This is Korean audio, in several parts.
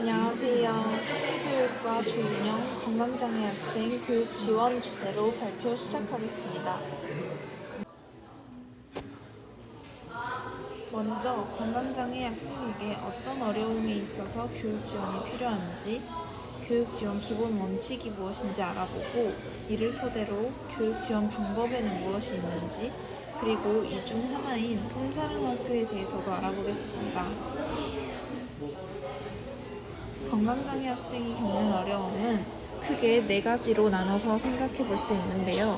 안녕하세요. 특수교육과 조윤영 건강장애 학생 교육 지원 주제로 발표 시작하겠습니다. 먼저 건강장애 학생에게 어떤 어려움이 있어서 교육 지원이 필요한지, 교육 지원 기본 원칙이 무엇인지 알아보고 이를 토대로 교육 지원 방법에는 무엇이 있는지, 그리고 이 중 하나인 꿈사랑학교에 대해서도 알아보겠습니다. 건강장애 학생이 겪는 어려움은 크게 4가지로 나눠서 생각해 볼 수 있는데요.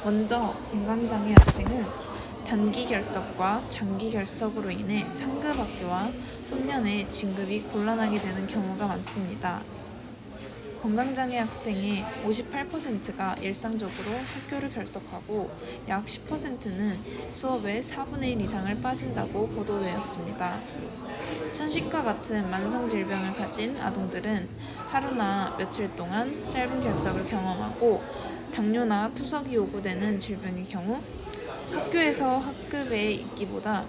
먼저 건강장애 학생은 단기 결석과 장기 결석으로 인해 상급 학교와 훈련에 진급이 곤란하게 되는 경우가 많습니다. 건강장애 학생의 58%가 일상적으로 학교를 결석하고 약 10%는 수업의 4분의 1 이상을 빠진다고 보도되었습니다. 천식과 같은 만성질병을 가진 아동들은 하루나 며칠 동안 짧은 결석을 경험하고, 당뇨나 투석이 요구되는 질병의 경우 학교에서 학급에 있기보다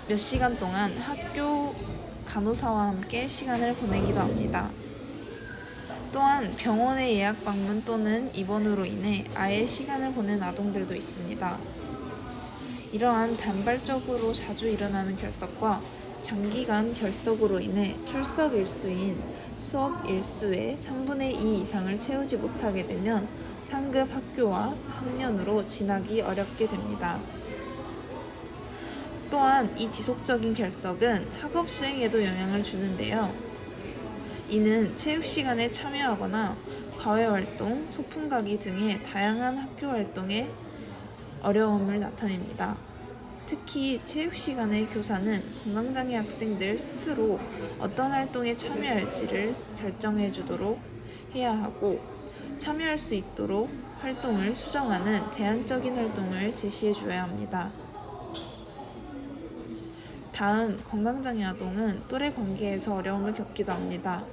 몇 시간 동안 학교 간호사와 함께 시간을 보내기도 합니다. 또한 병원의 예약 방문 또는 입원으로 인해 아예 시간을 보낸 아동들도 있습니다. 이러한 단발적으로 자주 일어나는 결석과 장기간 결석으로 인해 출석 일수인 수업 일수의 3분의 2 이상을 채우지 못하게 되면 상급 학교와 학년으로 진학이 어렵게 됩니다. 또한 이 지속적인 결석은 학업 수행에도 영향을 주는데요. 이는 체육 시간에 참여하거나 과외활동, 소풍 가기 등의 다양한 학교 활동에 어려움을 나타냅니다. 특히 체육 시간의 교사는 건강장애 학생들 스스로 어떤 활동에 참여할지를 결정해 주도록 해야 하고, 참여할 수 있도록 활동을 수정하는 대안적인 활동을 제시해 주어야 합니다. 다음, 건강장애 아동은 또래 관계에서 어려움을 겪기도 합니다.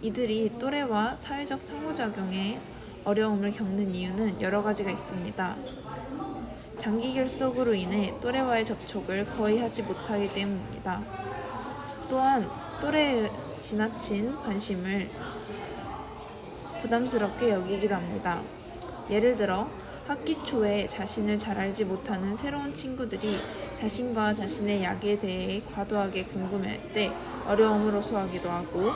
이들이 또래와 사회적 상호작용에 어려움을 겪는 이유는 여러 가지가 있습니다. 장기 결석으로 인해 또래와의 접촉을 거의 하지 못하기 때문입니다. 또한 또래의 지나친 관심을 부담스럽게 여기기도 합니다. 예를 들어 학기 초에 자신을 잘 알지 못하는 새로운 친구들이 자신과 자신의 약에 대해 과도하게 궁금해할 때 어려움을 호소하기도 하고,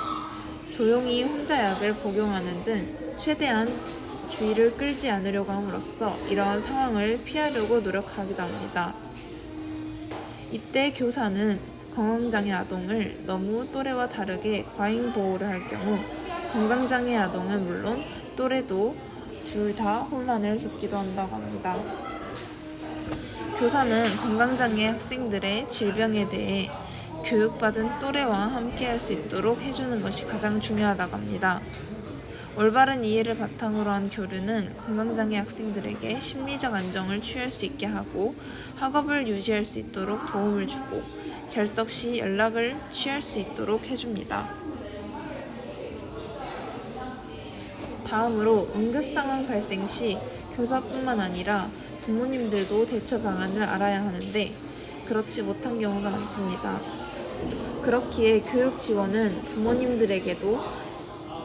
조용히 혼자 약을 복용하는 등 최대한 주의를 끌지 않으려고 함으로써 이러한 상황을 피하려고 노력하기도 합니다. 이때 교사는 건강장애 아동을 너무 또래와 다르게 과잉 보호를 할 경우 건강장애 아동은 물론 또래도 둘 다 혼란을 겪기도 한다고 합니다. 교사는 건강장애 학생들의 질병에 대해 교육받은 또래와 함께할 수 있도록 해주는 것이 가장 중요하다고 합니다. 올바른 이해를 바탕으로 한 교류는 건강장애 학생들에게 심리적 안정을 취할 수 있게 하고 학업을 유지할 수 있도록 도움을 주고, 결석 시 연락을 취할 수 있도록 해줍니다. 다음으로 응급상황 발생 시 교사뿐만 아니라 부모님들도 대처 방안을 알아야 하는데 그렇지 못한 경우가 많습니다. 그렇기에 교육 지원은 부모님들에게도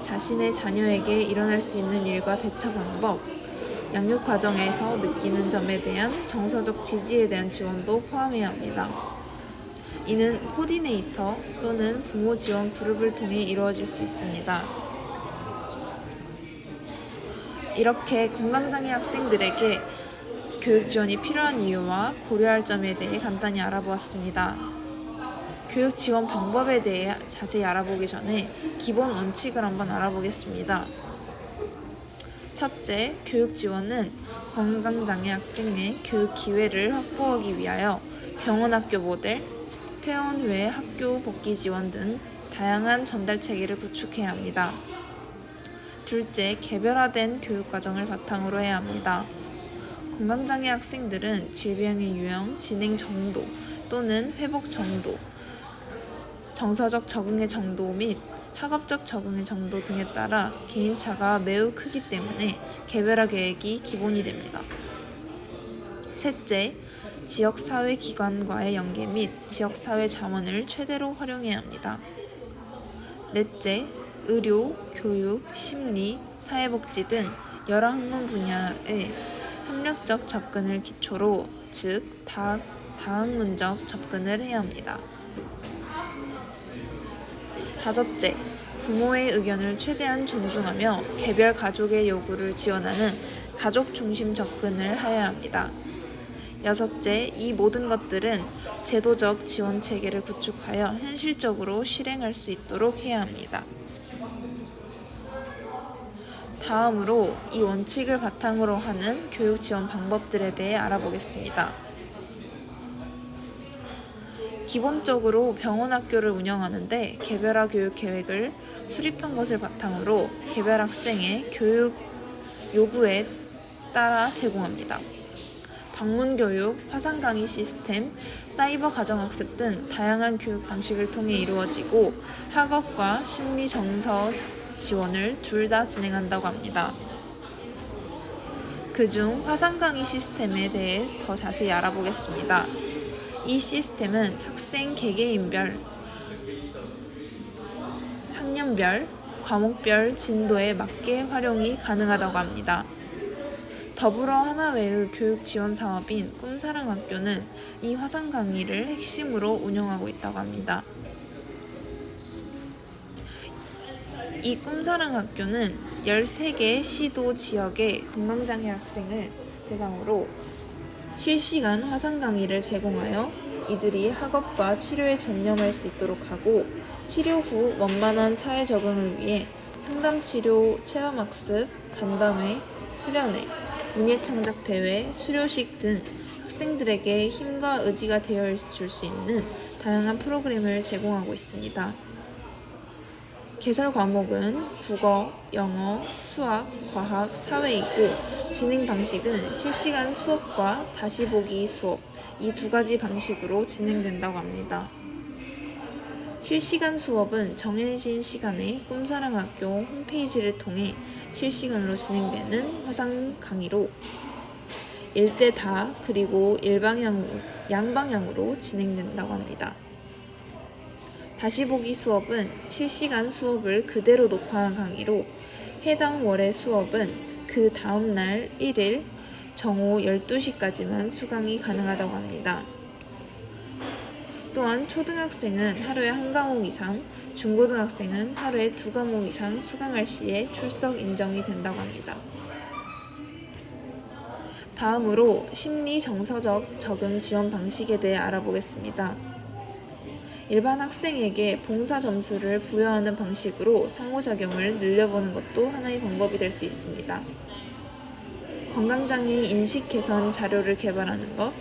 자신의 자녀에게 일어날 수 있는 일과 대처 방법, 양육 과정에서 느끼는 점에 대한 정서적 지지에 대한 지원도 포함해야 합니다. 이는 코디네이터 또는 부모 지원 그룹을 통해 이루어질 수 있습니다. 이렇게 건강장애 학생들에게 교육 지원이 필요한 이유와 고려할 점에 대해 간단히 알아보았습니다. 교육 지원 방법에 대해 자세히 알아보기 전에 기본 원칙을 한번 알아보겠습니다. 첫째, 교육 지원은 건강장애 학생의 교육 기회를 확보하기 위하여 병원학교 모델, 퇴원 후의 학교 복귀 지원 등 다양한 전달 체계를 구축해야 합니다. 둘째, 개별화된 교육 과정을 바탕으로 해야 합니다. 건강장애 학생들은 질병의 유형, 진행 정도 또는 회복 정도, 정서적 적응의 정도 및 학업적 적응의 정도 등에 따라 개인차가 매우 크기 때문에 개별화 계획이 기본이 됩니다. 셋째, 지역사회기관과의 연계 및 지역사회 자원을 최대로 활용해야 합니다. 넷째, 의료, 교육, 심리, 사회복지 등 여러 학문 분야의 협력적 접근을 기초로, 즉 다학문적 접근을 해야 합니다. 다섯째, 부모의 의견을 최대한 존중하며 개별 가족의 요구를 지원하는 가족 중심 접근을 해야 합니다. 여섯째, 이 모든 것들은 제도적 지원 체계를 구축하여 현실적으로 실행할 수 있도록 해야 합니다. 다음으로 이 원칙을 바탕으로 하는 교육 지원 방법들에 대해 알아보겠습니다. 기본적으로 병원 학교를 운영하는데 개별화 교육 계획을 수립한 것을 바탕으로 개별 학생의 교육 요구에 따라 제공합니다. 방문 교육, 화상 강의 시스템, 사이버 가정학습 등 다양한 교육 방식을 통해 이루어지고 학업과 심리 정서 지원을 둘 다 진행한다고 합니다. 그중 화상 강의 시스템에 대해 더 자세히 알아보겠습니다. 이 시스템은 학생 개개인별, 학년별, 과목별 진도에 맞게 활용이 가능하다고 합니다. 더불어 하나외의 교육 지원 사업인 꿈사랑학교는 이 화상 강의를 핵심으로 운영하고 있다고 합니다. 이 꿈사랑학교는 13개 시도 지역의 건강장애 학생을 대상으로 실시간 화상 강의를 제공하여 이들이 학업과 치료에 전념할 수 있도록 하고, 치료 후 원만한 사회 적응을 위해 상담치료, 체험학습, 간담회, 수련회, 문예창작대회, 수료식 등 학생들에게 힘과 의지가 되어 줄 수 있는 다양한 프로그램을 제공하고 있습니다. 개설 과목은 국어, 영어, 수학, 과학, 사회이고 진행 방식은 실시간 수업과 다시 보기 수업, 이 두 가지 방식으로 진행된다고 합니다. 실시간 수업은 정해진 시간에 꿈사랑학교 홈페이지를 통해 실시간으로 진행되는 화상 강의로 1대 다 그리고 양방향으로 진행된다고 합니다. 다시 보기 수업은 실시간 수업을 그대로 녹화한 강의로 해당 월의 수업은 그 다음 날 1일 정오 12시까지만 수강이 가능하다고 합니다. 또한 초등학생은 하루에 1과목 이상, 중고등학생은 하루에 2과목 이상 수강할 시에 출석 인정이 된다고 합니다. 다음으로 심리 정서적 적응 지원 방식에 대해 알아보겠습니다. 일반 학생에게 봉사 점수를 부여하는 방식으로 상호작용을 늘려보는 것도 하나의 방법이 될 수 있습니다. 건강장애 인식 개선 자료를 개발하는 것,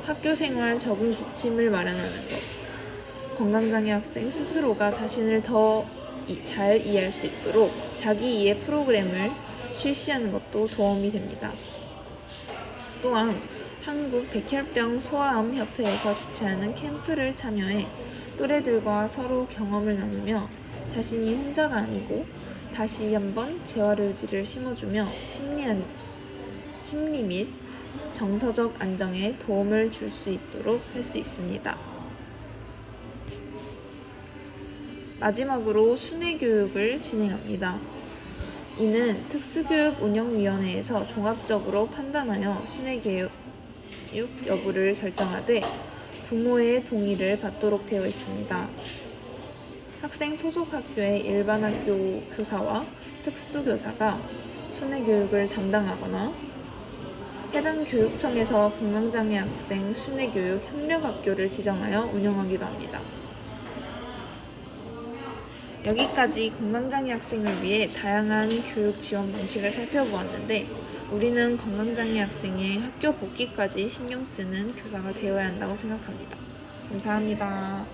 학교생활 적응 지침을 마련하는 것, 건강장애 학생 스스로가 자신을 더 잘 이해할 수 있도록 자기 이해 프로그램을 실시하는 것도 도움이 됩니다. 또한 한국 백혈병 소아암 협회에서 주최하는 캠프를 참여해 또래들과 서로 경험을 나누며 자신이 혼자가 아니고 다시 한번 재활 의지를 심어주며 심리 및 정서적 안정에 도움을 줄 수 있도록 할 수 있습니다. 마지막으로 순회교육을 진행합니다. 이는 특수교육운영위원회에서 종합적으로 판단하여 순회교육 여부를 결정하되 부모의 동의를 받도록 되어 있습니다. 학생 소속 학교의 일반 학교 교사와 특수교사가 순회교육을 담당하거나 해당 교육청에서 건강장애 학생 순회교육 협력학교를 지정하여 운영하기도 합니다. 여기까지 건강장애 학생을 위해 다양한 교육 지원 방식을 살펴보았는데 우리는 건강장애 학생의 학교 복귀까지 신경 쓰는 교사가 되어야 한다고 생각합니다. 감사합니다.